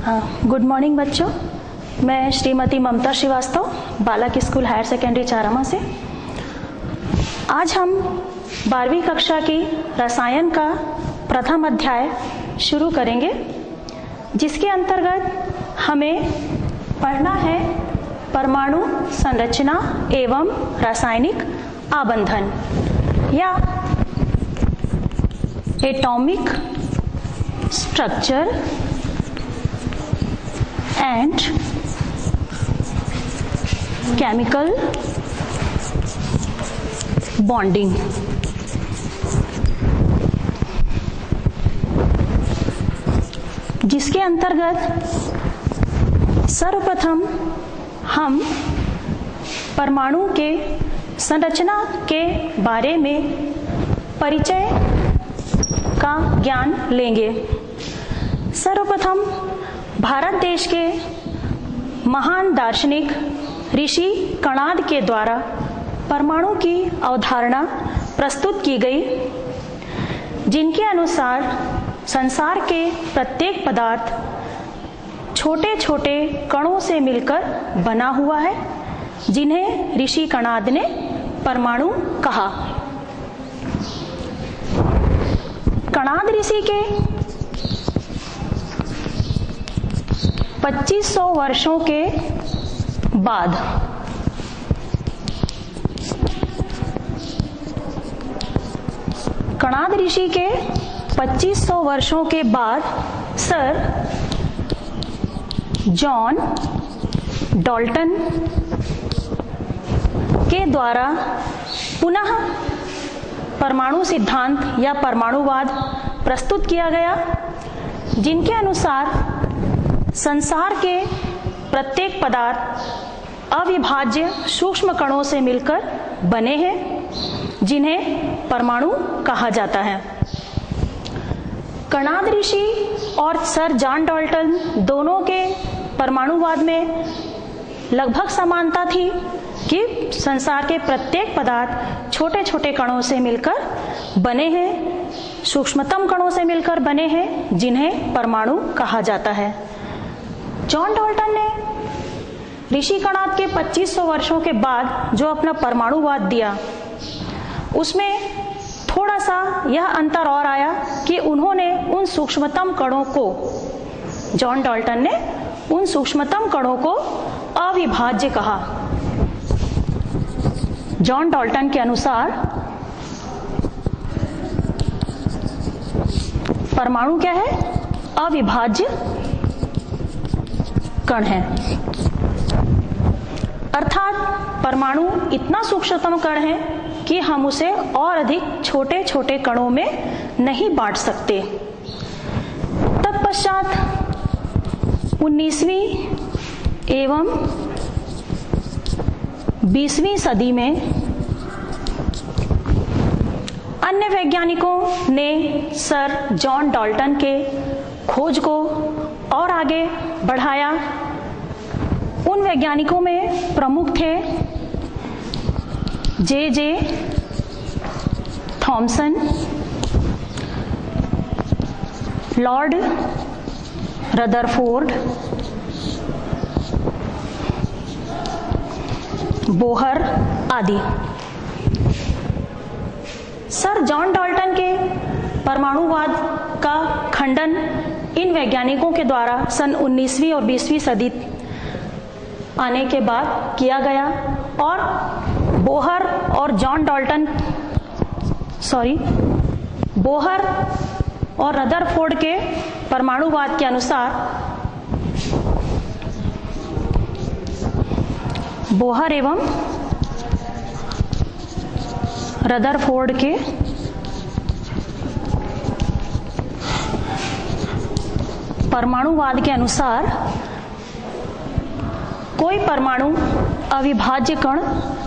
Good morning बच्चों, मैं श्रीमती ममता श्रीवास्तव, बालक स्कूल हायर सेकेंडरी चारामा से। आज हम 12वीं कक्षा की रसायन का प्रथम अध्याय शुरू करेंगे, जिसके अंतर्गत हमें पढ़ना है परमाणु संरचना एवं रासायनिक आबंधन या atomic structure and chemical bonding. जिसके अंतर्गत सर्वप्रथम हम परमाणु के संरचना के बारे में परिचय का ज्ञान लेंगे। सर्वप्रथम भारत देश के महान दार्शनिक ऋषि कणाद के द्वारा परमाणु की अवधारणा प्रस्तुत की गई, जिनके अनुसार संसार के प्रत्येक पदार्थ छोटे छोटे कणों से मिलकर बना हुआ है, जिन्हें ऋषि कणाद ने परमाणु कहा। कणाद ऋषि के 2500 वर्षों के बाद कणाद ऋषि के 2500 वर्षों के बाद सर जॉन डॉल्टन के द्वारा पुनः परमाणु सिद्धांत या परमाणुवाद प्रस्तुत किया गया, जिनके अनुसार संसार के प्रत्येक पदार्थ अविभाज्य सूक्ष्म कणों से मिलकर बने हैं, जिन्हें परमाणु कहा जाता है। कणाद ऋषि और सर जॉन डॉल्टन दोनों के परमाणुवाद में लगभग समानता थी कि संसार के प्रत्येक पदार्थ छोटे छोटे कणों से मिलकर बने हैं, सूक्ष्मतम कणों से मिलकर बने हैं, जिन्हें परमाणु कहा जाता है। जॉन डॉल्टन ने ऋषि कणाद के 2500 वर्षों के बाद जो अपना परमाणुवाद दिया, उसमें थोड़ा सा यह अंतर और आया कि उन्होंने उन सूक्ष्मतम कणों को, जॉन डॉल्टन ने उन सूक्ष्मतम कणों को अविभाज्य कहा। जॉन डॉल्टन के अनुसार परमाणु क्या है? अविभाज्य कण है, अर्थात परमाणु इतना सूक्ष्मतम कण है कि हम उसे और अधिक छोटे छोटे कणों में नहीं बांट सकते। तत्पश्चात 19वीं एवं 20वीं सदी में अन्य वैज्ञानिकों ने सर जॉन डॉल्टन के खोज को और आगे बढ़ाया। उन वैज्ञानिकों में प्रमुख थे जे थॉमसन, लॉर्ड रदरफोर्ड, बोहर आदि। सर जॉन डॉल्टन के परमाणुवाद का खंडन इन वैज्ञानिकों के द्वारा सन 19वीं और 20वीं सदी आने के बाद किया गया, और बोहर और रदरफोर्ड के परमाणुवाद के अनुसार बोहर एवं रदरफोर्ड के परमाणुवाद के अनुसार कोई परमाणु अविभाज्य कण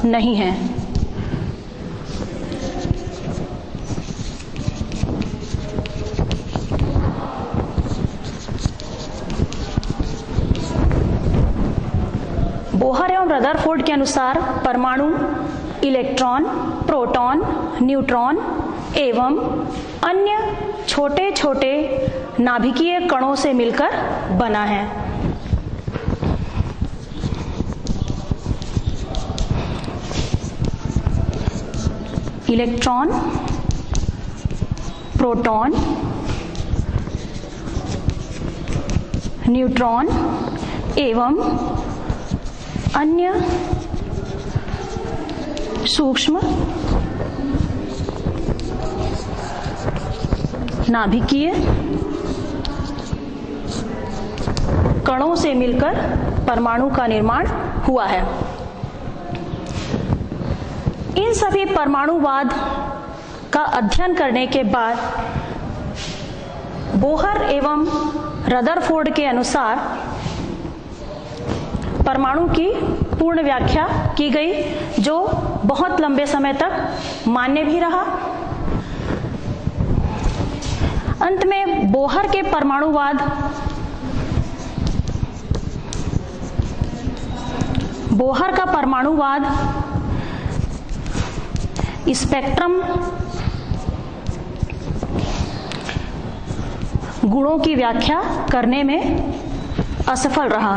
नहीं है। बोहर एवं रदरफोर्ड के अनुसार परमाणु इलेक्ट्रॉन, प्रोटॉन, न्यूट्रॉन एवं अन्य छोटे छोटे नाभिकीय कणों से मिलकर बना है। इलेक्ट्रॉन, प्रोटॉन, न्यूट्रॉन एवं अन्य सूक्ष्म नाभिकीय कणों से मिलकर परमाणु का निर्माण हुआ है। इन सभी परमाणुवाद का अध्ययन करने के बाद बोहर एवं रदरफोर्ड के अनुसार परमाणु की पूर्ण व्याख्या की गई, जो बहुत लंबे समय तक मान्य भी रहा। अंत में बोहर के परमाणुवाद बोहर का परमाणुवाद स्पेक्ट्रम गुणों की व्याख्या करने में असफल रहा।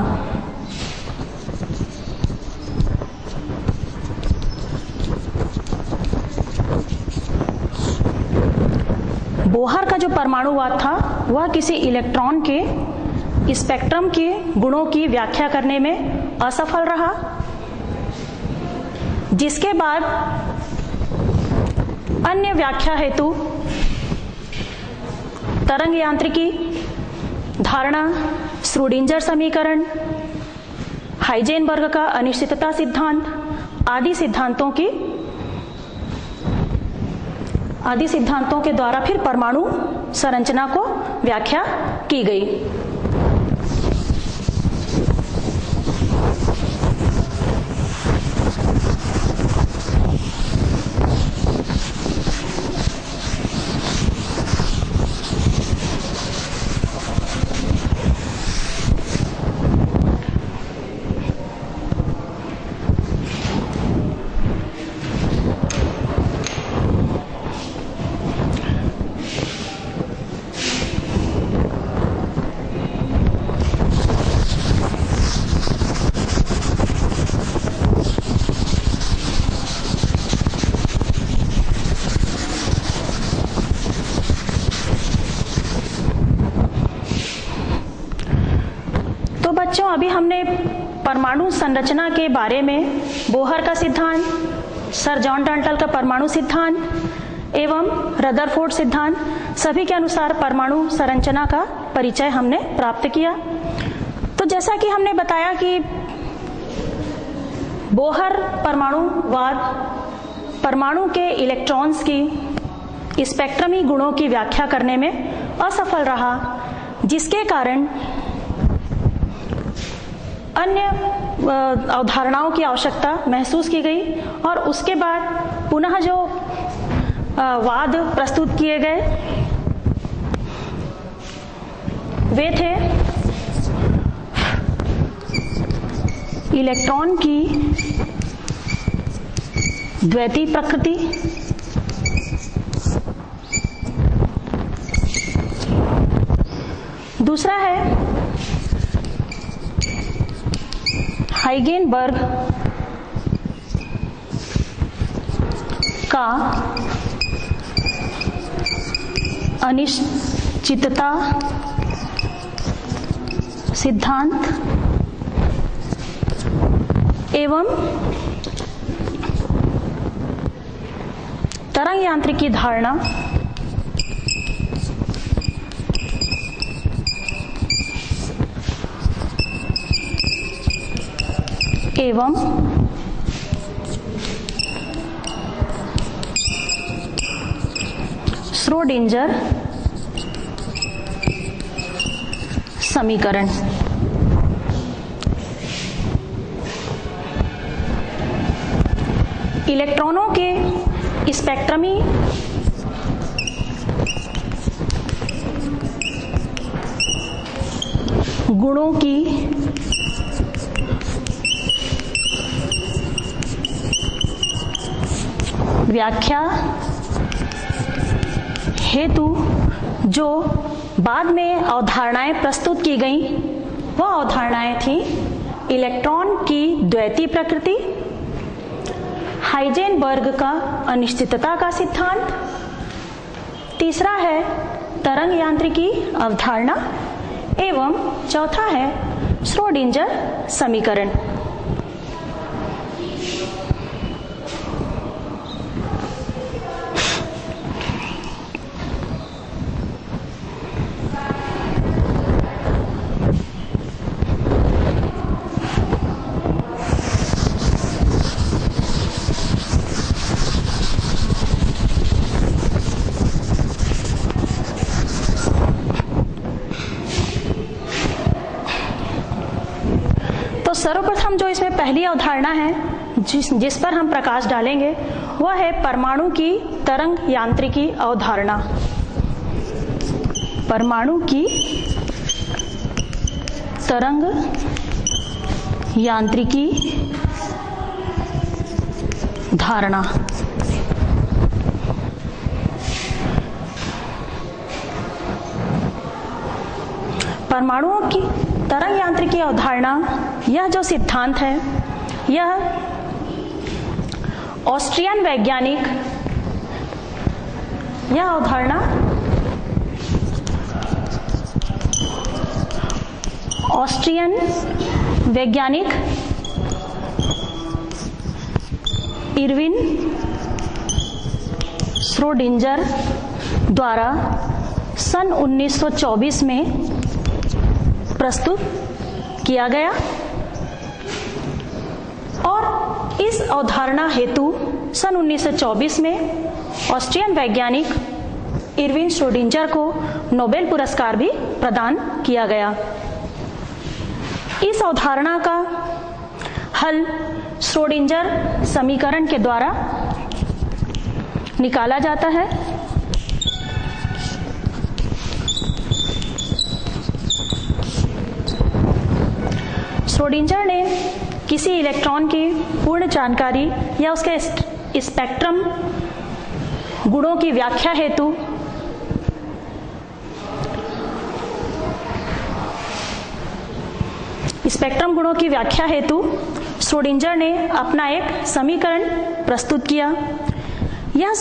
बोहर का जो परमाणुवाद था वह किसी इलेक्ट्रॉन के स्पेक्ट्रम के गुणों की व्याख्या करने में असफल रहा, जिसके बाद अन्य व्याख्या हेतु तरंग यांत्रिकी, धारणा, श्रोडिंजर समीकरण, हाइजेनबर्ग का अनिश्चितता सिद्धांत आदि सिद्धांतों के द्वारा फिर परमाणु संरचना को व्याख्या की गई। बच्चों, अभी हमने परमाणु संरचना के बारे में बोहर का सिद्धांत, सर जॉन डाल्टन का परमाणु सिद्धांत एवं रदरफोर्ड सिद्धांत सभी के अनुसार परमाणु संरचना का परिचय हमने प्राप्त किया। तो जैसा कि हमने बताया कि बोहर परमाणुवाद परमाणु के इलेक्ट्रॉन्स की स्पेक्ट्रमी गुणों की व्याख्या करने में असफल रहा, जिसके कारण अन्य अवधारणाओं की आवश्यकता महसूस की गई और उसके बाद पुनः जो वाद प्रस्तुत किए गए वे थे इलेक्ट्रॉन की द्वैती प्रकृति, दूसरा है हाइजेनबर्ग का अनिश्चितता सिद्धांत एवं तरंग यांत्रिकी धारणा एवं श्रोडिंजर समीकरण। इलेक्ट्रॉनों के स्पेक्ट्रमी गुणों की व्याख्या हेतु जो बाद में अवधारणाएं प्रस्तुत की गई, वह अवधारणाएं थी इलेक्ट्रॉन की द्वैती प्रकृति, हाइजेनबर्ग का अनिश्चितता का सिद्धांत, तीसरा है तरंग यांत्रिकी अवधारणा एवं चौथा है श्रोडिंजर समीकरण। सर्वप्रथम जो इसमें पहली अवधारणा है जिस पर हम प्रकाश डालेंगे वह है परमाणु की तरंग यांत्रिकी अवधारणा। परमाणु की तरंग यांत्रिकी धारणा। परमाणुओं की तरंग यांत्रिकी अवधारणा, यह जो सिद्धांत है यह ऑस्ट्रियन वैज्ञानिक, यह अवधारणा ऑस्ट्रियन वैज्ञानिक इरविन श्रोडिंजर द्वारा सन 1924 में प्रस्तुत किया गया और इस अवधारणा हेतु सन 1924 में ऑस्ट्रियन वैज्ञानिक इरविन श्रोडिंजर को नोबेल पुरस्कार भी प्रदान किया गया। इस अवधारणा का हल श्रोडिंजर समीकरण के द्वारा निकाला जाता है। श्रोडिंजर ने किसी इलेक्ट्रॉन की पूर्ण जानकारी या उसके स्पेक्ट्रम गुणों की व्याख्या हेतु श्रोडिंजर ने अपना एक समीकरण प्रस्तुत किया। यह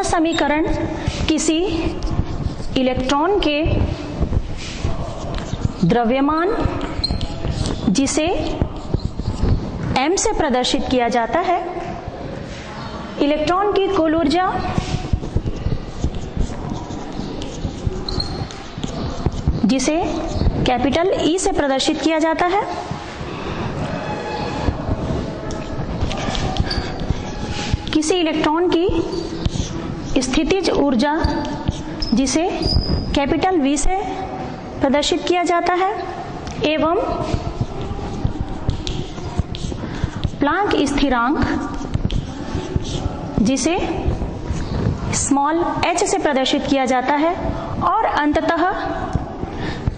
समीकरण किसी इलेक्ट्रॉन के द्रव्यमान जिसे m से प्रदर्शित किया जाता है, इलेक्ट्रॉन की कुल ऊर्जा, जिसे कैपिटल E से प्रदर्शित किया जाता है, किसी इलेक्ट्रॉन की स्थितिज ऊर्जा जिसे कैपिटल V से प्रदर्शित किया जाता है, एवं प्लांक स्थिरांक जिसे स्मॉल h से प्रदर्शित किया जाता है, और अंततः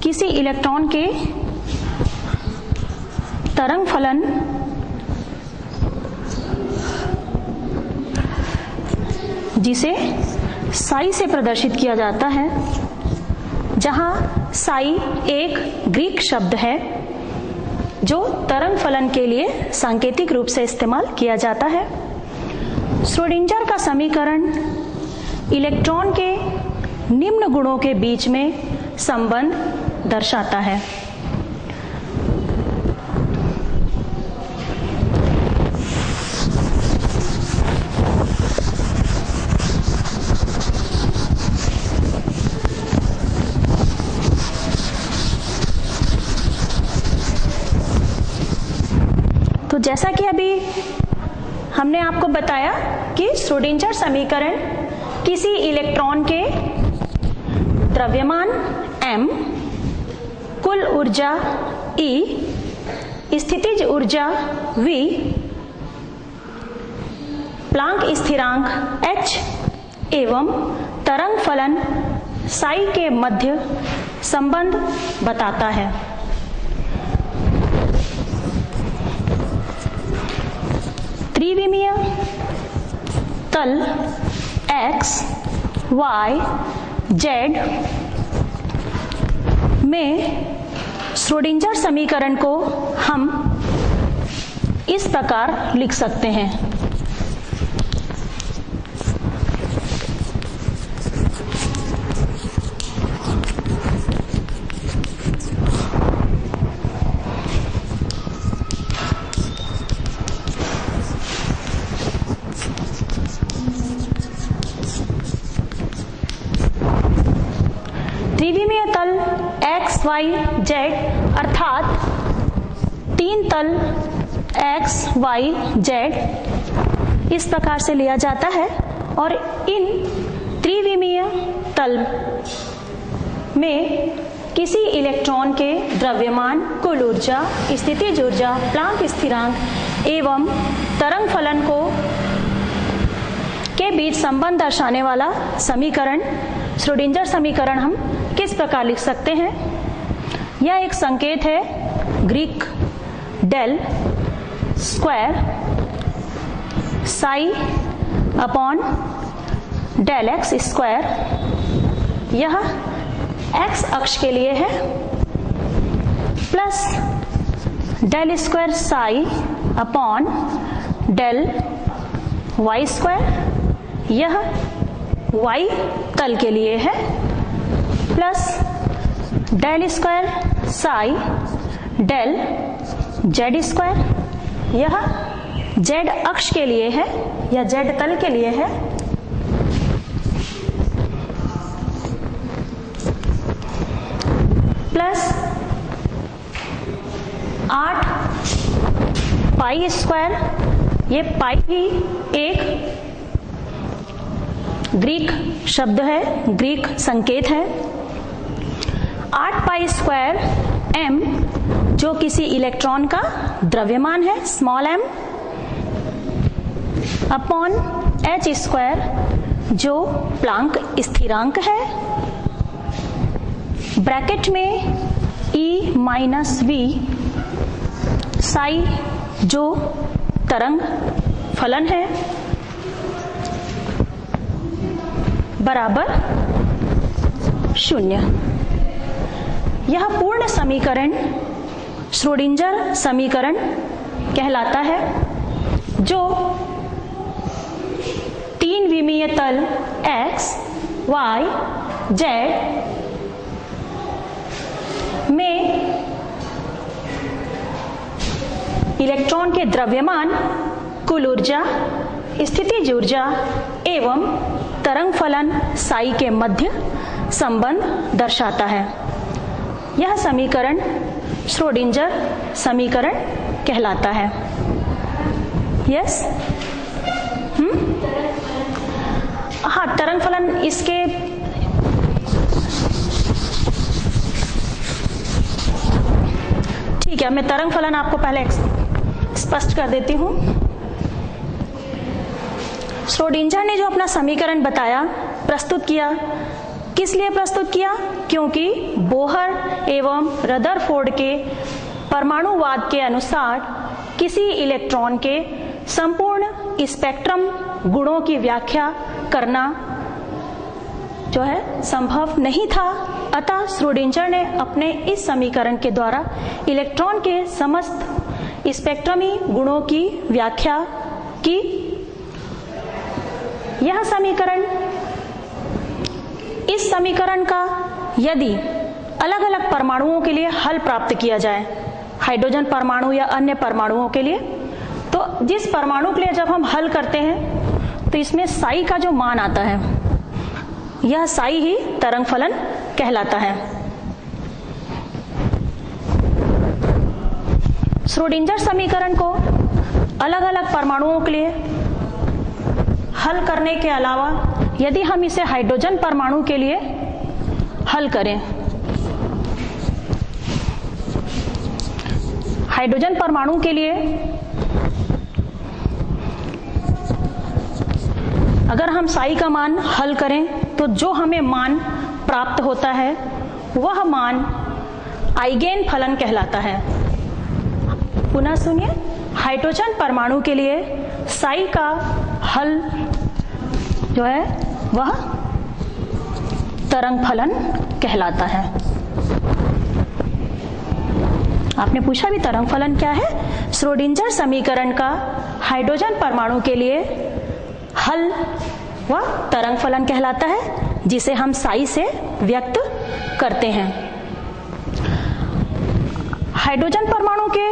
किसी इलेक्ट्रॉन के तरंग फलन जिसे साई से प्रदर्शित किया जाता है, जहां साई एक ग्रीक शब्द है जो तरंग फलन के लिए सांकेतिक रूप से इस्तेमाल किया जाता है। श्रोडिंजर का समीकरण इलेक्ट्रॉन के निम्न गुणों के बीच में संबंध दर्शाता है। तो जैसा कि अभी हमने आपको बताया कि श्रोडिंजर समीकरण किसी इलेक्ट्रॉन के द्रव्यमान m, कुल ऊर्जा E, स्थितिज ऊर्जा V, प्लांक स्थिरांक h एवं तरंग फलन साई के मध्य संबंध बताता है। त्रिविमीय तल x, y, z में श्रोडिंगर समीकरण को हम इस प्रकार लिख सकते हैं। त्रिविमीय तल x, y, z अर्थात तीन तल x, y, z इस प्रकार से लिया जाता है और इन त्रिविमीय तल में किसी इलेक्ट्रॉन के द्रव्यमान, कुल ऊर्जा, स्थितिज ऊर्जा, प्लांक स्थिरांक एवं तरंग फलन को के बीच संबंध दर्शाने वाला समीकरण श्रोडिंगर समीकरण हम किस प्रकार लिख सकते हैं। यह एक संकेत है Greek del square psi upon del x square, यह एक्स अक्ष के लिए है, plus del square psi upon del y square, यह वाई तल के लिए है, plus del square psi del z square, यह जेड अक्ष के लिए है या जेड तल के लिए है, प्लस 8 पाई स्क्वायर, ये पाई ही एक ग्रीक शब्द है, ग्रीक संकेत है। 8 पाई स्क्वायर m जो किसी इलेक्ट्रॉन का द्रव्यमान है small m, upon h square जो प्लांक स्थिरांक है, ब्रैकेट में e माइनस v साई जो तरंग फलन है, बराबर 0। यह पूर्ण समीकरण श्रोडिंगर समीकरण कहलाता है, जो तीन विमीय तल x, y, z में इलेक्ट्रॉन के द्रव्यमान, कुल ऊर्जा, स्थितिज ऊर्जा एवं तरंग फलन साई के मध्य संबंध दर्शाता है। यह समीकरण श्रोडिंगर समीकरण कहलाता है। यस? हाँ, तरंग फलन इसके ठीक है, मैं तरंग फलन आपको पहले स्पष्ट कर देती हूँ। श्रोडिंगर ने जो अपना समीकरण बताया, प्रस्तुत किया, किस लिए प्रस्तुत किया? क्योंकि बोहर एवं रदरफोर्ड के परमाणुवाद के अनुसार किसी इलेक्ट्रॉन के संपूर्ण स्पेक्ट्रम गुणों की व्याख्या करना जो है संभव नहीं था। अतः श्रोडिंगर ने अपने इस समीकरण के द्वारा इलेक्ट्रॉन के समस्त स्पेक्ट्रमी गुणों की व्याख्या की। यह समीकरण, इस समीकरण का यदि अलग अलग परमाणुओं के लिए हल प्राप्त किया जाए, हाइड्रोजन परमाणु या अन्य परमाणुओं के लिए, तो जिस परमाणु के लिए जब हम हल करते हैं तो इसमें साई का जो मान आता है, यह साई ही तरंग फलन कहलाता है। श्रोडिंगर समीकरण को अलग अलग परमाणुओं के लिए हल करने के अलावा यदि हम इसे हाइड्रोजन परमाणु के लिए हल करें, हाइड्रोजन परमाणु के लिए अगर हम साई का मान हल करें तो जो हमें मान प्राप्त होता है वह मान आइगेन फलन कहलाता है। पुनः सुनिए, हाइड्रोजन परमाणु के लिए साई का हल जो है वह तरंग फलन कहलाता है। आपने पूछा भी तरंग फलन क्या है? श्रोडिंजर समीकरण का हाइड्रोजन परमाणु के लिए हल वह तरंग फलन कहलाता है, जिसे हम साई से व्यक्त करते हैं। हाइड्रोजन परमाणु के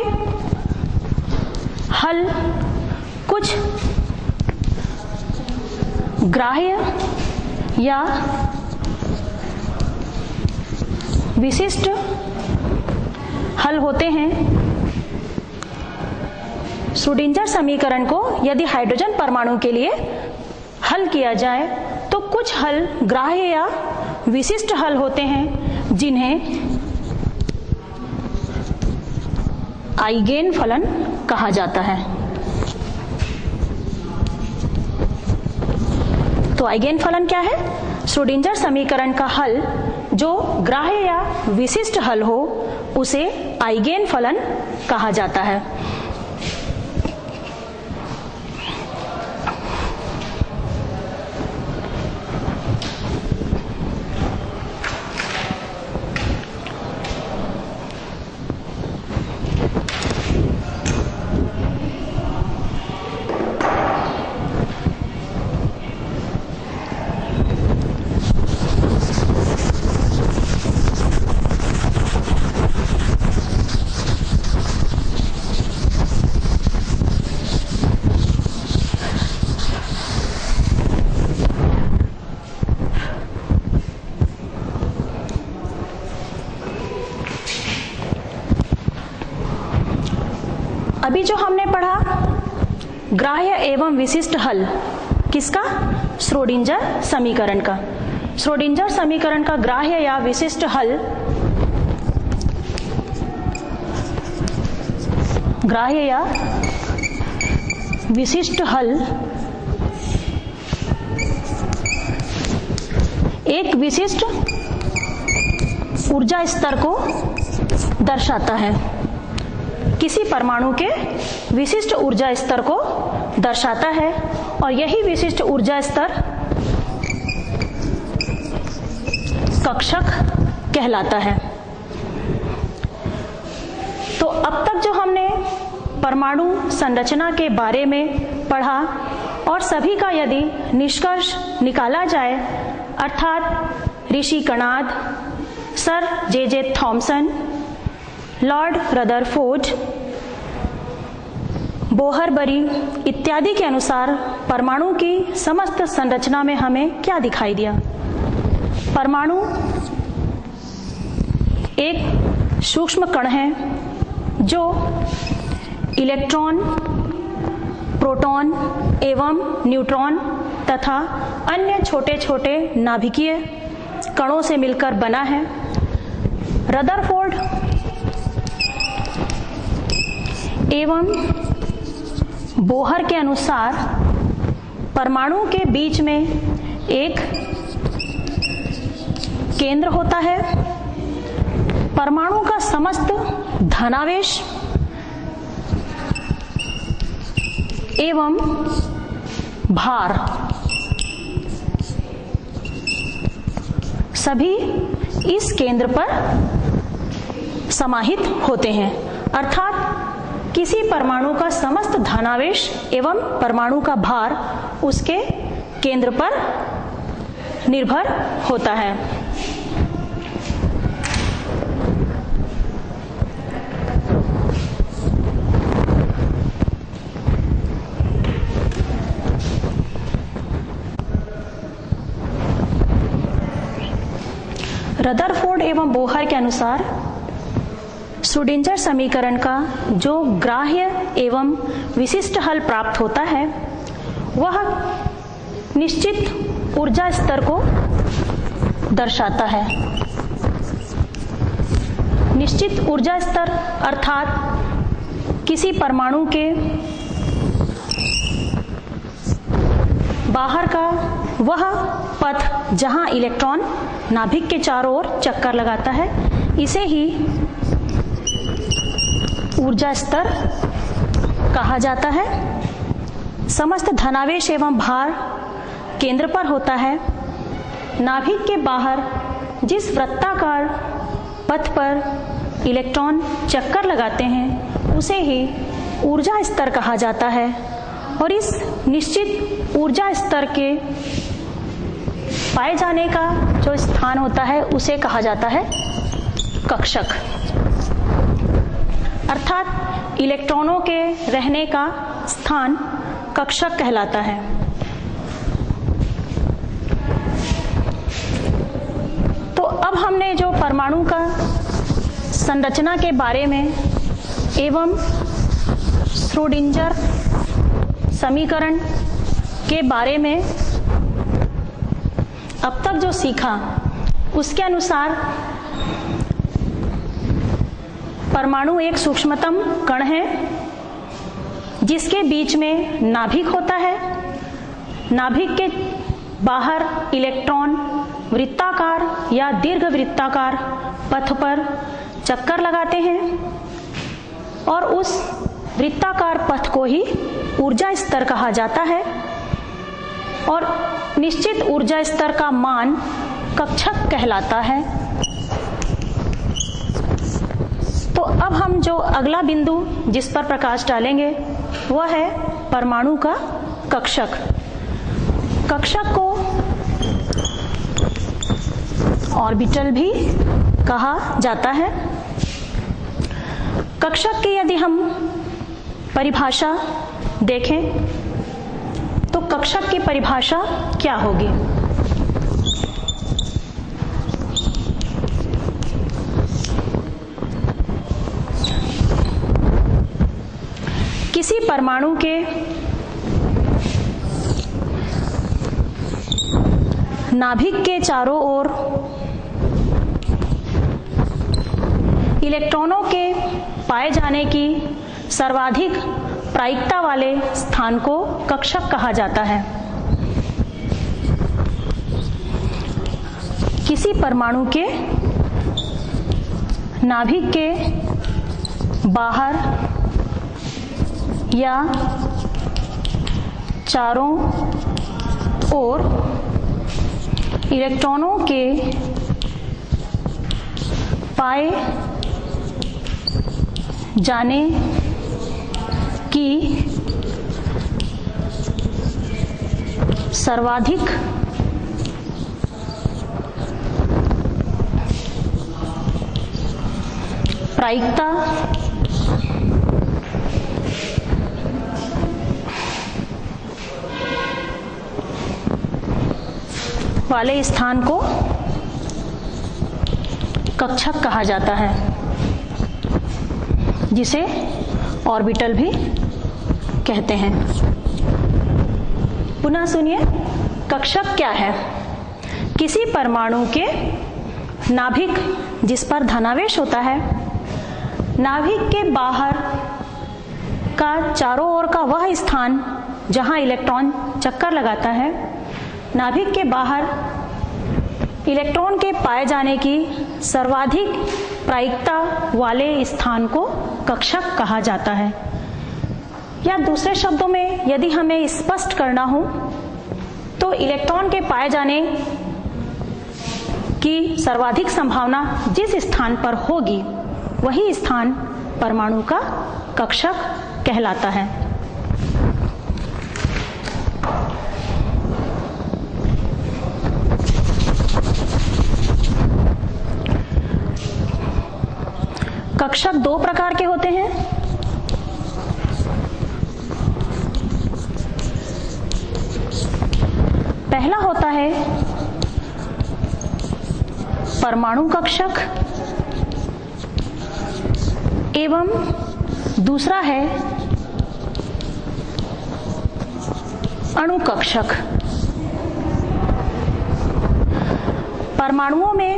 हल कुछ ग्राह्य या विशिष्ट हल होते हैं। श्रोडिंजर समीकरण को यदि हाइड्रोजन परमाणु के लिए हल किया जाए तो कुछ हल ग्राह्य या विशिष्ट हल होते हैं, जिन्हें आइगेन फलन कहा जाता है। तो आइगेन फलन क्या है? श्रोडिंजर समीकरण का हल जो ग्राह्य या विशिष्ट हल हो उसे आइगेन फलन कहा जाता है। अभी जो हमने पढ़ा ग्राह्य एवं विशिष्ट हल किसका? श्रोडिंजर समीकरण का। श्रोडिंजर समीकरण का ग्राह्य या विशिष्ट हल ग्राह्य या विशिष्ट हल एक विशिष्ट ऊर्जा स्तर को दर्शाता है। किसी परमाणु के विशिष्ट ऊर्जा स्तर को दर्शाता है और यही विशिष्ट ऊर्जा स्तर कक्षक कहलाता है। तो अब तक जो हमने परमाणु संरचना के बारे में पढ़ा और सभी का यदि निष्कर्ष निकाला जाए, अर्थात ऋषि Kanad, sir J Thomson, lord Rutherford, बोहरबरी इत्यादि के अनुसार परमाणु की समस्त संरचना में हमें क्या दिखाई दिया? परमाणु एक सूक्ष्म कण है जो इलेक्ट्रॉन, प्रोटॉन एवं न्यूट्रॉन तथा अन्य छोटे छोटे नाभिकीय कणों से मिलकर बना है। रदरफोर्ड एवं बोहर के अनुसार परमाणु के बीच में एक केंद्र होता है। परमाणु का समस्त धनावेश एवं भार सभी इस केंद्र पर समाहित होते हैं। अर्थात किसी परमाणु का समस्त धनावेश एवं परमाणु का भार उसके केंद्र पर निर्भर होता है। रदरफोर्ड एवं बोहर के अनुसार श्रोडिंजर समीकरण का जो ग्राह्य एवं विशिष्ट हल प्राप्त होता है वह निश्चित ऊर्जा स्तर को दर्शाता है। निश्चित ऊर्जा स्तर अर्थात किसी परमाणु के बाहर का वह पथ जहां इलेक्ट्रॉन नाभिक के चारों ओर चक्कर लगाता है, इसे ही ऊर्जा स्तर कहा जाता है। समस्त धनावेश एवं भार केंद्र पर होता है। नाभिक के बाहर जिस वृत्ताकार पथ पर इलेक्ट्रॉन चक्कर लगाते हैं उसे ही ऊर्जा स्तर कहा जाता है और इस निश्चित ऊर्जा स्तर के पाए जाने का जो स्थान होता है उसे कहा जाता है कक्षक, अर्थात इलेक्ट्रॉनों के रहने का स्थान कक्षक कहलाता है। तो अब हमने जो परमाणु का संरचना के बारे में एवं श्रोडिंगर समीकरण के बारे में अब तक जो सीखा उसके अनुसार परमाणु एक सूक्ष्मतम कण है जिसके बीच में नाभिक होता है। नाभिक के बाहर इलेक्ट्रॉन वृत्ताकार या दीर्घ वृत्ताकार पथ पर चक्कर लगाते हैं और उस वृत्ताकार पथ को ही ऊर्जा स्तर कहा जाता है और निश्चित ऊर्जा स्तर का मान कक्षक कहलाता है। तो अब हम जो अगला बिंदु जिस पर प्रकाश डालेंगे वह है परमाणु का कक्षक। कक्षक को ऑर्बिटल भी कहा जाता है। कक्षक की यदि हम परिभाषा देखें तो कक्षक की परिभाषा क्या होगी? किसी परमाणु के नाभिक के चारों ओर इलेक्ट्रॉनों के पाए जाने की सर्वाधिक प्रायिकता वाले स्थान को कक्षक कहा जाता है। किसी परमाणु के नाभिक के बाहर या चारों ओर इलेक्ट्रॉनों के पाए जाने की सर्वाधिक प्रायिकता वाले स्थान को कक्षक कहा जाता है, जिसे ऑर्बिटल भी कहते हैं। पुनः सुनिए, कक्षक क्या है? किसी परमाणु के नाभिक जिस पर धनावेश होता है, नाभिक के बाहर का चारों ओर का वह स्थान जहां इलेक्ट्रॉन चक्कर लगाता है, नाभिक के बाहर इलेक्ट्रॉन के पाए जाने की सर्वाधिक प्रायिकता वाले स्थान को कक्षक कहा जाता है। या दूसरे शब्दों में यदि हमें स्पष्ट करना हो तो इलेक्ट्रॉन के पाए जाने की सर्वाधिक संभावना जिस स्थान पर होगी वही स्थान परमाणु का कक्षक कहलाता है। कक्षक दो प्रकार के होते हैं। पहला होता है परमाणु कक्षक एवं दूसरा है अणु कक्षक। परमाणुओं में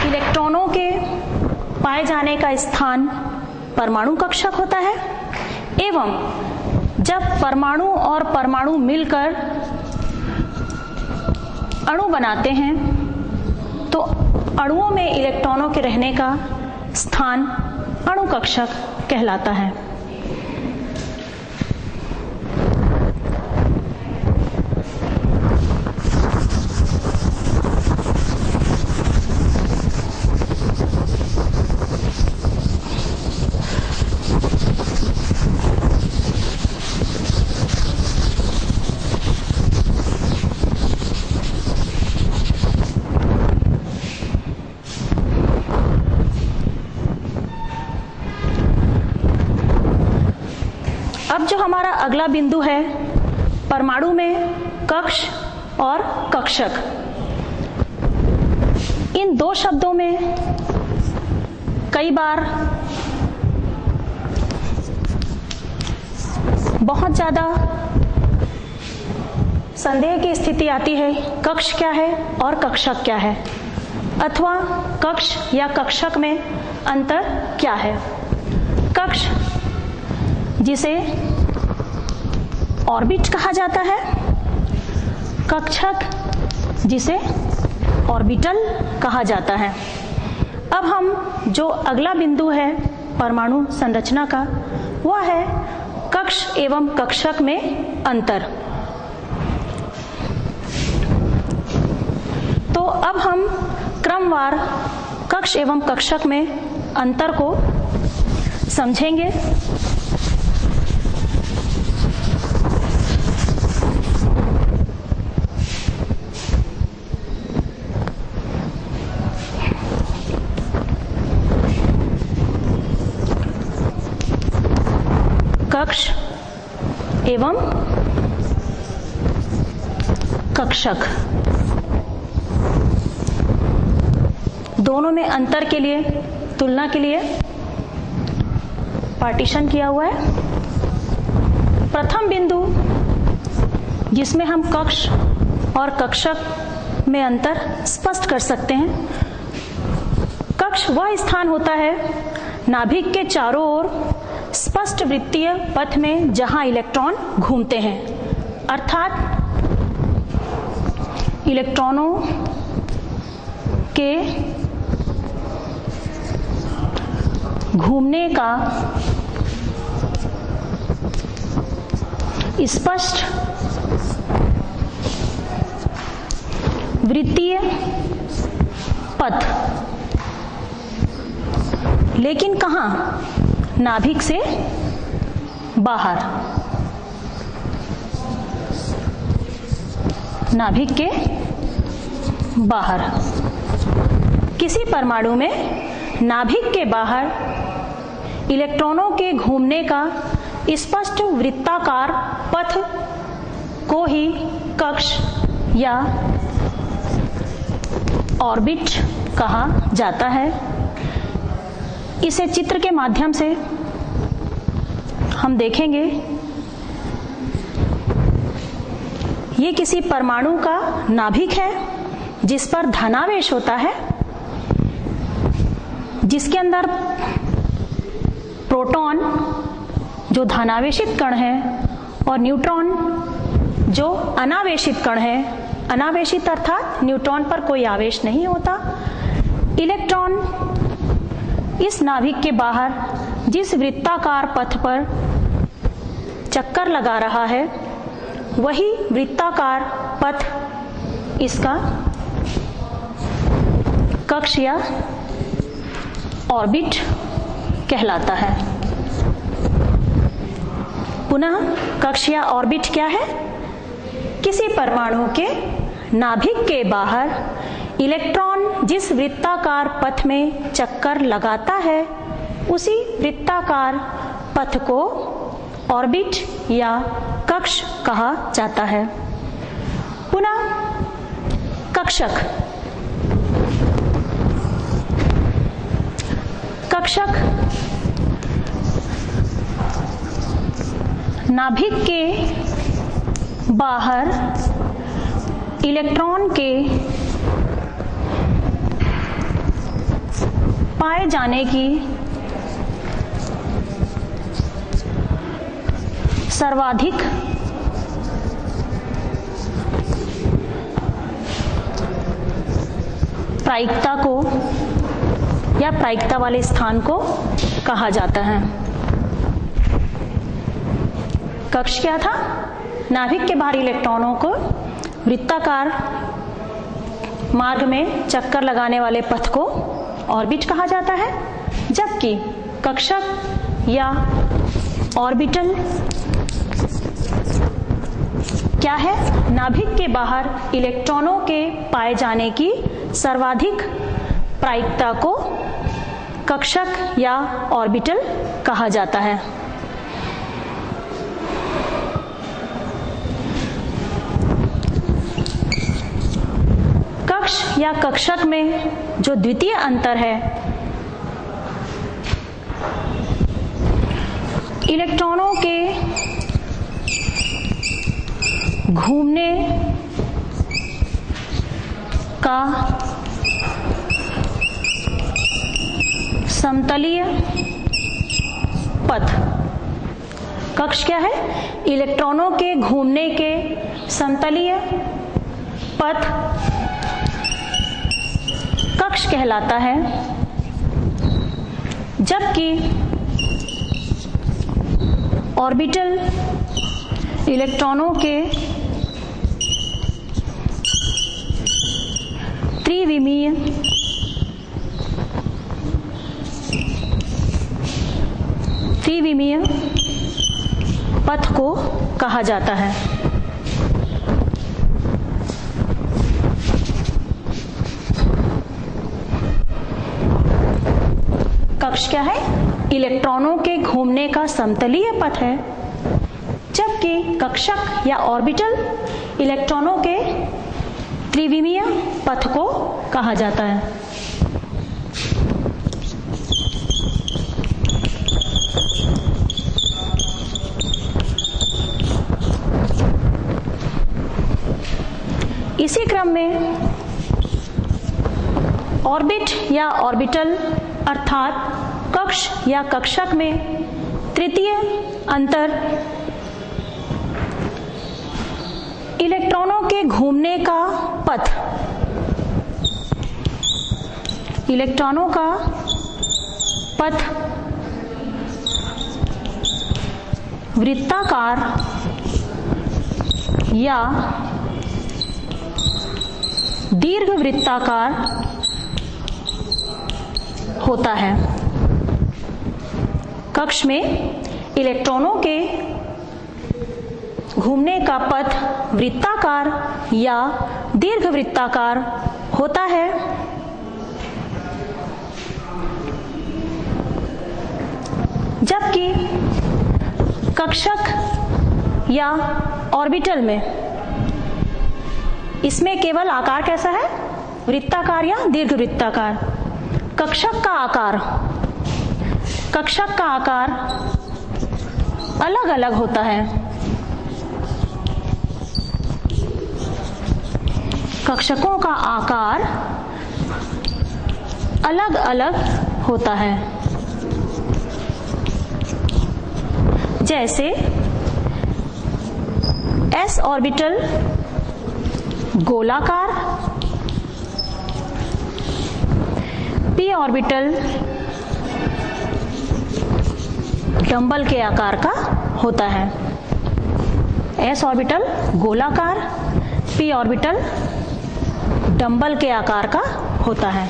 इलेक्ट्रॉनों के पाए जाने का स्थान परमाणु कक्षक होता है एवं जब परमाणु और परमाणु मिलकर अणु बनाते हैं तो अणुओं में इलेक्ट्रॉनों के रहने का स्थान अणु कक्षक कहलाता है। हमारा अगला बिंदु है परमाणु में कक्ष और कक्षक। इन दो शब्दों में कई बार बहुत ज़्यादा संदेह की स्थिति आती है, कक्ष क्या है और कक्षक क्या है, अथवा कक्ष या कक्षक में अंतर क्या है। कक्ष जिसे ऑर्बिट कहा जाता है, कक्षक जिसे ऑर्बिटल कहा जाता है। अब हम जो अगला बिंदु है परमाणु संरचना का, वह है कक्ष एवं कक्षक में अंतर। तो अब हम क्रमवार कक्ष एवं कक्षक में अंतर को समझेंगे। कक्ष एवं कक्षक दोनों में अंतर के लिए, तुलना के लिए पार्टीशन किया हुआ है। प्रथम बिंदु जिसमें हम कक्ष और कक्षक में अंतर स्पष्ट कर सकते हैं, कक्ष वह स्थान होता है नाभिक के चारों ओर स्पष्ट वृत्तीय पथ में जहां इलेक्ट्रॉन घूमते हैं, अर्थात इलेक्ट्रॉनों के घूमने का स्पष्ट वृत्तीय पथ। लेकिन कहाँ? नाभिक से बाहर, नाभिक के बाहर। किसी परमाणु में नाभिक के बाहर इलेक्ट्रॉनों के घूमने का स्पष्ट वृत्ताकार पथ को ही कक्ष या ऑर्बिट कहा जाता है। इसे चित्र के माध्यम से हम देखेंगे। ये किसी परमाणु का नाभिक है जिस पर धनावेश होता है, जिसके अंदर प्रोटॉन जो धनावेशित कण है और न्यूट्रॉन जो अनावेशित कण है। अनावेशित अर्थात न्यूट्रॉन पर कोई आवेश नहीं होता। इलेक्ट्रॉन इस नाभिक के बाहर जिस वृत्ताकार पथ पर चक्कर लगा रहा है, वही वृत्ताकार पथ इसका कक्ष या ऑर्बिट कहलाता है। पुनः कक्ष या ऑर्बिट क्या है? किसी परमाणु के नाभिक के बाहर इलेक्ट्रॉन जिस वृत्ताकार पथ में चक्कर लगाता है, उसी वृत्ताकार पथ को ऑर्बिट या कक्ष कहा जाता है। पुनः कक्षक। कक्षक नाभिक के बाहर इलेक्ट्रॉन के पाए जाने की सर्वाधिक प्रायिकता को या प्रायिकता वाले स्थान को कहा जाता है। कक्ष क्या था? नाभिक के बाहर इलेक्ट्रॉनों को वृत्ताकार मार्ग में चक्कर लगाने वाले पथ को ऑर्बिट कहा जाता है, जबकि कक्षक या ऑर्बिटल क्या है? नाभिक के बाहर इलेक्ट्रॉनों के पाए जाने की सर्वाधिक प्रायिकता को कक्षक या ऑर्बिटल कहा जाता है। या कक्षक में जो द्वितीय अंतर है, इलेक्ट्रॉनों के घूमने का समतलीय पथ। कक्ष क्या है? इलेक्ट्रॉनों के घूमने के समतलीय पथ कक्ष कहलाता है, जबकि ऑर्बिटल इलेक्ट्रॉनों के त्रिविमीय पथ को कहा जाता है। कक्ष क्या है? इलेक्ट्रॉनों के घूमने का समतलीय पथ है, जबकि कक्षक या ऑर्बिटल इलेक्ट्रॉनों के त्रिविमीय पथ को कहा जाता है। इसी क्रम में ऑर्बिट या ऑर्बिटल अर्थात कक्ष या कक्षक में तृतीय अंतर इलेक्ट्रॉनों के घूमने का पथ। इलेक्ट्रॉनों का पथ वृत्ताकार या दीर्घवृत्ताकार होता है। कक्ष में इलेक्ट्रॉनों के घूमने का पथ वृत्ताकार या दीर्घवृत्ताकार होता है, जबकि कक्षक या ऑर्बिटल में इसमें केवल आकार कैसा है? वृत्ताकार या दीर्घवृत्ताकार। कक्षक का आकार अलग अलग होता है। कक्षकों का आकार अलग अलग होता है। जैसे s ऑर्बिटल गोलाकार, p ऑर्बिटल डंबल के आकार का होता है। s ऑर्बिटल गोलाकार, p ऑर्बिटल डंबल के आकार का होता है।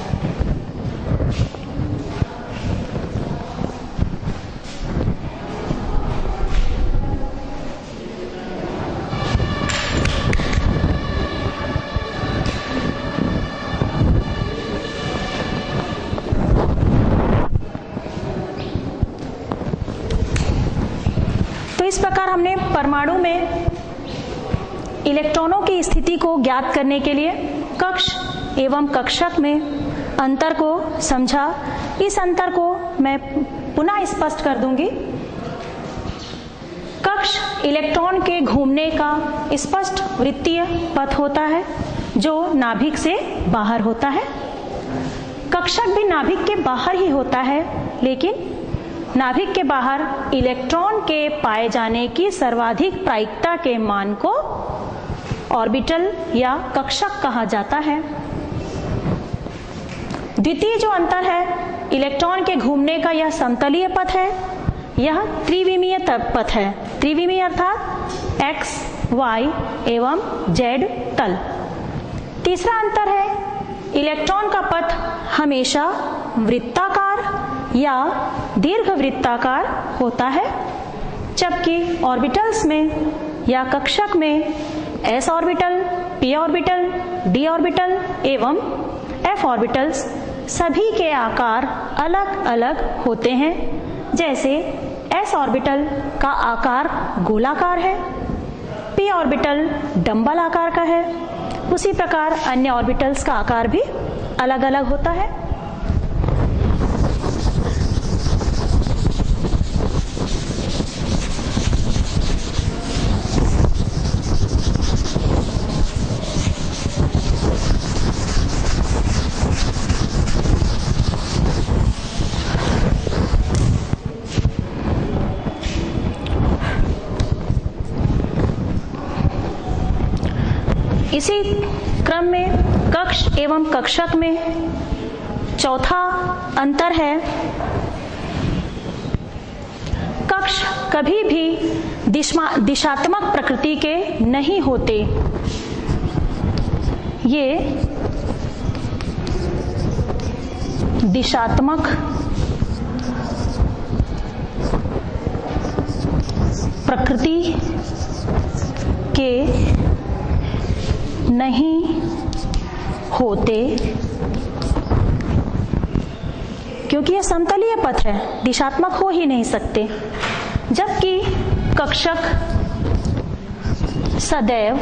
इस प्रकार हमने परमाणु में इलेक्ट्रॉनों की स्थिति को ज्ञात करने के लिए कक्ष एवं कक्षक में अंतर को समझा। इस अंतर को मैं पुनः स्पष्ट कर दूंगी। कक्ष इलेक्ट्रॉन के घूमने का स्पष्ट वृत्तीय पथ होता है जो नाभिक से बाहर होता है। कक्षक भी नाभिक के बाहर ही होता है, लेकिन नाभिक के बाहर इलेक्ट्रॉन के पाए जाने की सर्वाधिक प्रायिकता के मान को ऑर्बिटल या कक्षक कहा जाता है। द्वितीय जो अंतर है इलेक्ट्रॉन के घूमने का यह समतलीय पथ है, यह त्रिविमीय पथ है। त्रिविमीय अर्थात x, y एवं z तल। तीसरा अंतर है इलेक्ट्रॉन का पथ हमेशा वृत्ताकार या दीर्घवृत्ताकार होता है, जबकि ऑर्बिटल्स में या कक्षक में s orbital, p orbital, d orbital एवं f ऑर्बिटल्स सभी के आकार अलग अलग होते हैं। जैसे s ऑर्बिटल का आकार गोलाकार है, p ऑर्बिटल डंबल आकार का है, उसी प्रकार अन्य ऑर्बिटल्स का आकार भी अलग अलग होता है। इसी क्रम में कक्ष एवं कक्षक में चौथा अंतर है, कक्ष कभी भी दिशात्मक प्रकृति के नहीं होते। ये दिशात्मक प्रकृति के नहीं होते, क्योंकि यह समतलीय पथ है, दिशात्मक हो ही नहीं सकते। जबकि कक्षक सदैव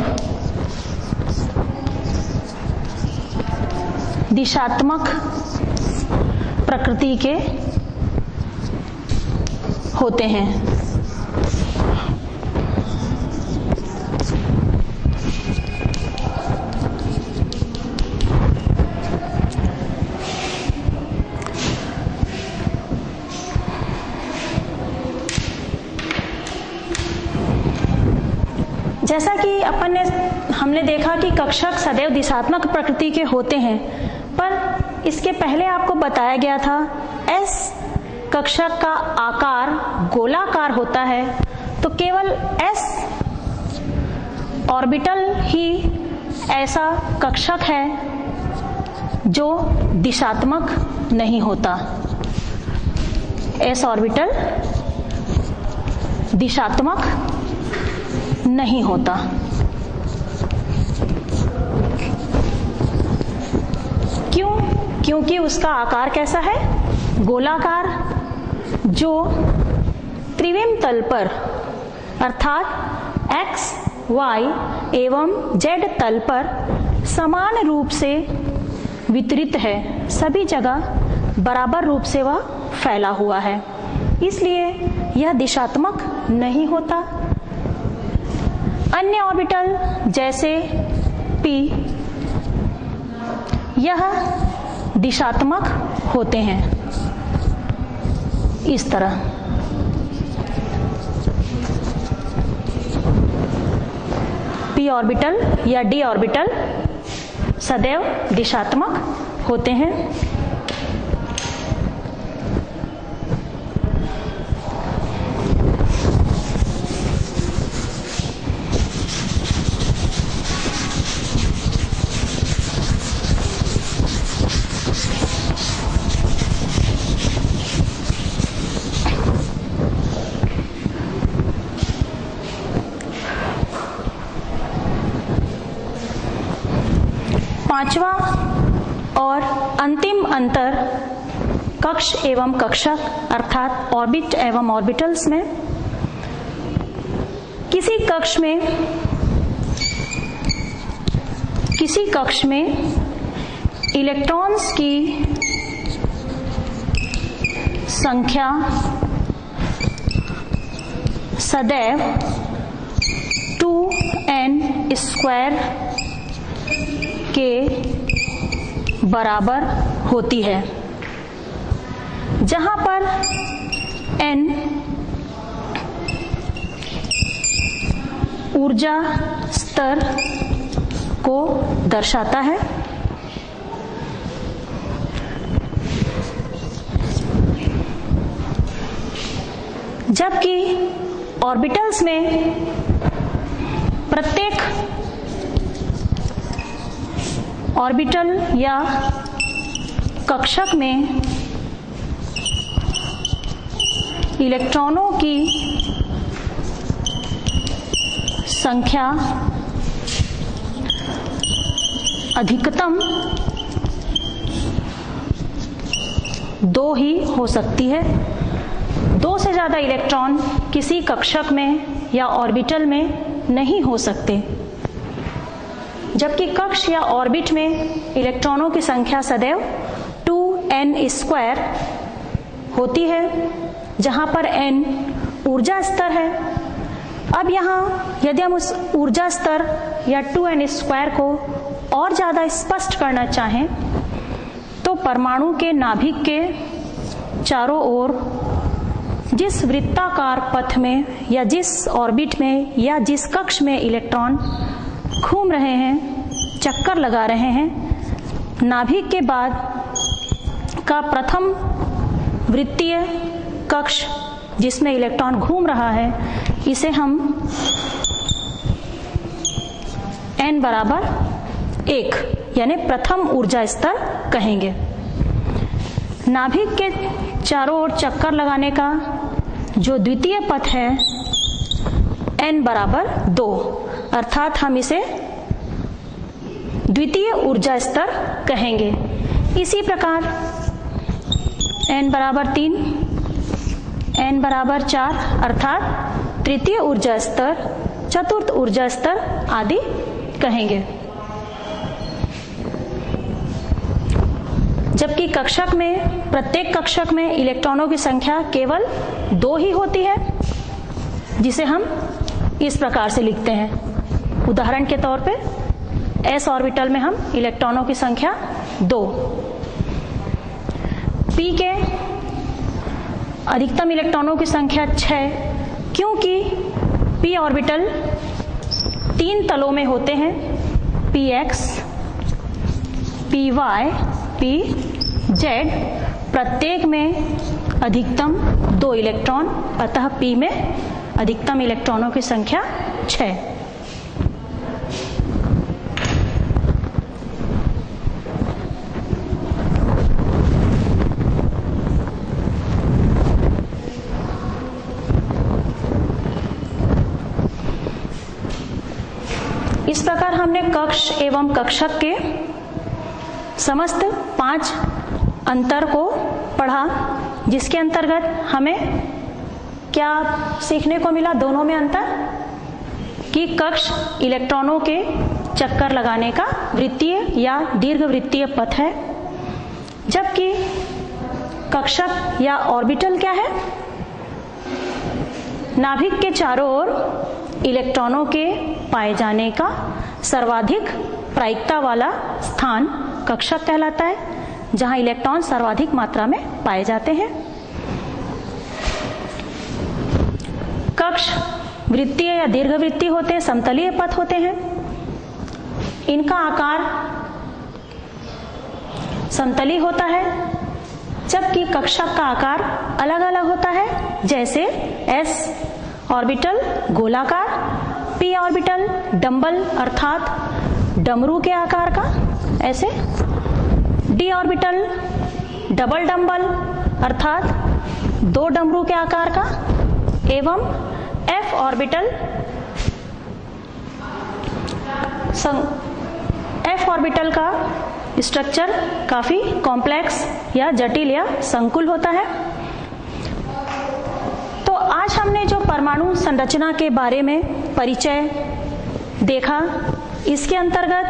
दिशात्मक प्रकृति के होते हैं। जैसा कि हमने देखा कि कक्षक सदैव दिशात्मक प्रकृति के होते हैं, पर इसके पहले आपको बताया गया था एस कक्षक का आकार गोलाकार होता है, तो केवल एस ऑर्बिटल ही ऐसा कक्षक है जो दिशात्मक नहीं होता। एस ऑर्बिटल दिशात्मक नहीं होता। क्यों? क्योंकि उसका आकार कैसा है? गोलाकार, जो त्रिविम तल पर अर्थात x, y एवं z तल पर समान रूप से वितरित है, सभी जगह बराबर रूप से वह फैला हुआ है, इसलिए यह दिशात्मक नहीं होता। अन्य ऑर्बिटल जैसे p यह दिशात्मक होते हैं, इस तरह। p ऑर्बिटल या d ऑर्बिटल सदैव दिशात्मक होते हैं। पांचवा और अंतिम अंतर कक्ष एवं कक्षक अर्थात ऑर्बिट एवं ऑर्बिटल्स में, किसी कक्ष में इलेक्ट्रॉन्स की संख्या सदैव 2n² के बराबर होती है, जहां पर n ऊर्जा स्तर को दर्शाता है। जबकि ऑर्बिटल्स में प्रत्येक ऑर्बिटल या कक्षक में इलेक्ट्रॉनों की संख्या अधिकतम 2 ही हो सकती है। 2 से ज्यादा इलेक्ट्रॉन किसी कक्षक में या ऑर्बिटल में नहीं हो सकते। जबकि कक्ष या ऑर्बिट में इलेक्ट्रॉनों की संख्या सदैव 2n² होती है, जहां पर n ऊर्जा स्तर है। अब यहाँ यदि हम उस ऊर्जा स्तर या 2n² को और ज्यादा स्पष्ट करना चाहें तो परमाणु के नाभिक के चारों ओर जिस वृत्ताकार पथ में या जिस ऑर्बिट में या जिस कक्ष में इलेक्ट्रॉन घूम रहे हैं, चक्कर लगा रहे हैं, नाभिक के बाद का प्रथम वृत्तीय कक्ष जिसमें इलेक्ट्रॉन घूम रहा है, इसे हम n बराबर 1 यानी प्रथम ऊर्जा स्तर कहेंगे। नाभिक के चारों ओर चक्कर लगाने का जो द्वितीय पथ है n बराबर 2, अर्थात हम इसे द्वितीय ऊर्जा स्तर कहेंगे। इसी प्रकार n बराबर 3, n बराबर 4 अर्थात तृतीय ऊर्जा स्तर, चतुर्थ ऊर्जा स्तर आदि कहेंगे। जबकि कक्षक में प्रत्येक कक्षक में इलेक्ट्रॉनों की संख्या केवल 2 ही होती है, जिसे हम इस प्रकार से लिखते हैं। उदाहरण के तौर पे s ऑर्बिटल में हम इलेक्ट्रॉनों की संख्या 2, p के अधिकतम इलेक्ट्रॉनों की संख्या 6, क्योंकि p ऑर्बिटल 3 तलों में होते हैं, px, py, pz, प्रत्येक में अधिकतम 2 इलेक्ट्रॉन, अतः p में अधिकतम इलेक्ट्रॉनों की संख्या 6। इस प्रकार हमने कक्ष एवं कक्षक के समस्त 5 अंतर को पढ़ा, जिसके अंतर्गत हमें क्या सीखने को मिला? दोनों में अंतर कि कक्ष इलेक्ट्रॉनों के चक्कर लगाने का वृत्तीय या दीर्घवृत्तीय पथ है, जबकि कक्षक या ऑर्बिटल क्या है? नाभिक के चारों ओर इलेक्ट्रॉनों के पाए जाने का सर्वाधिक प्रायिकता वाला स्थान कक्षक कहलाता है, जहां इलेक्ट्रॉन सर्वाधिक मात्रा में पाए जाते हैं। कक्ष वृत्तीय या दीर्घवृत्तीय होते हैं, समतलीय पथ होते हैं। इनका आकार समतली होता है, जबकि कक्षक का आकार अलग अलग होता है। जैसे s ऑर्बिटल गोलाकार, p ऑर्बिटल डंबल अर्थात डमरू के आकार का, ऐसे d ऑर्बिटल डबल डंबल अर्थात 2 डमरू के आकार का, एवं f ऑर्बिटल का स्ट्रक्चर काफी कॉम्प्लेक्स या जटिल या संकुल होता है। तो आज हमने जो परमाणु संरचना के बारे में परिचय देखा, इसके अंतर्गत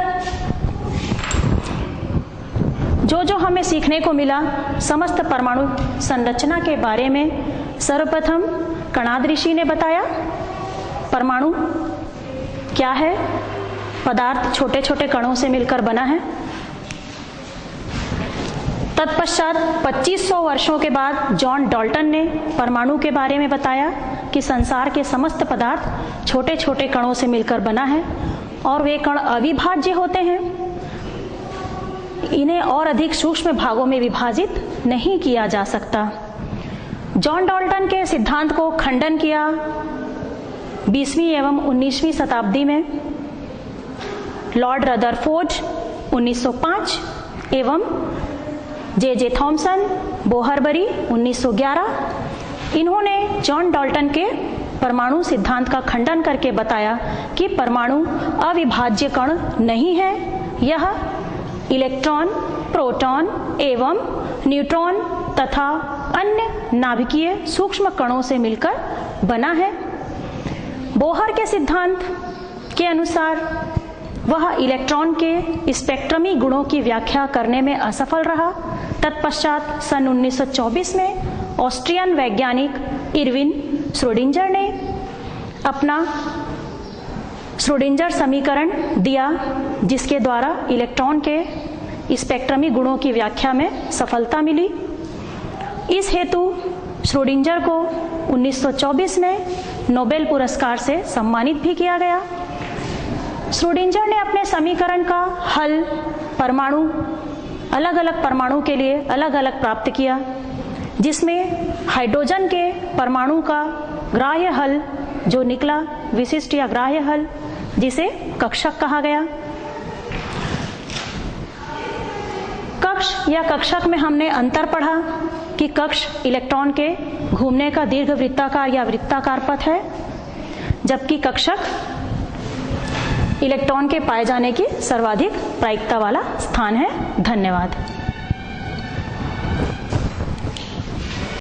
जो हमें सीखने को मिला समस्त परमाणु संरचना के बारे में, सर्वप्रथम कणाद ऋषि ने बताया परमाणु क्या है। पदार्थ छोटे छोटे कणों से मिलकर बना है। तत्पश्चात 2500 वर्षों के बाद जॉन डाल्टन ने परमाणु के बारे में बताया कि संसार के समस्त पदार्थ छोटे छोटे कणों से मिलकर बना है और वे कण अविभाज्य होते हैं। इन्हें और अधिक सूक्ष्म भागों में विभाजित नहीं किया जा सकता। जॉन डाल्टन के सिद्धांत को खंडन किया 20वीं एवं 19वीं शताब्दी में लॉर्ड रदरफोर्ड 1905 एवं जे थॉमसन बोहरबरी 1911। इन्होंने जॉन डाल्टन के परमाणु सिद्धांत का खंडन करके बताया कि परमाणु अविभाज्य कण नहीं है, यह इलेक्ट्रॉन, प्रोटॉन एवं न्यूट्रॉन तथा अन्य नाभिकीय सूक्ष्म कणों से मिलकर बना है। बोहर के सिद्धांत के अनुसार वह इलेक्ट्रॉन के स्पेक्ट्रमी गुणों की व्याख्या करने में असफल रहा। तत्पश्चात सन 1924 में ऑस्ट्रियन वैज्ञानिक इरविन श्रोडिंगर ने अपना श्रोडिंगर समीकरण दिया, जिसके द्वारा इलेक्ट्रॉन के स्पेक्ट्रमी गुणों की व्याख्या में सफलता मिली। इस हेतु श्रोडिंगर को 1924 में नोबेल पुरस्कार से सम्मानित भी किया गया। श्रोडिंगर ने अपने समीकरण का हल परमाणु अलग अलग परमाणु के लिए अलग अलग प्राप्त किया, जिसमें हाइड्रोजन के परमाणु का ग्राह्य हल जो निकला, विशिष्ट या ग्राह्य हल, जिसे कक्षक कहा गया। कक्ष या कक्षक में हमने अंतर पढ़ा कि कक्ष इलेक्ट्रॉन के घूमने का दीर्घवृत्ताकार या वृत्ताकार पथ है, जबकि कक्षक इलेक्ट्रॉन के पाए जाने की सर्वाधिक प्रायिकता वाला स्थान है। धन्यवाद।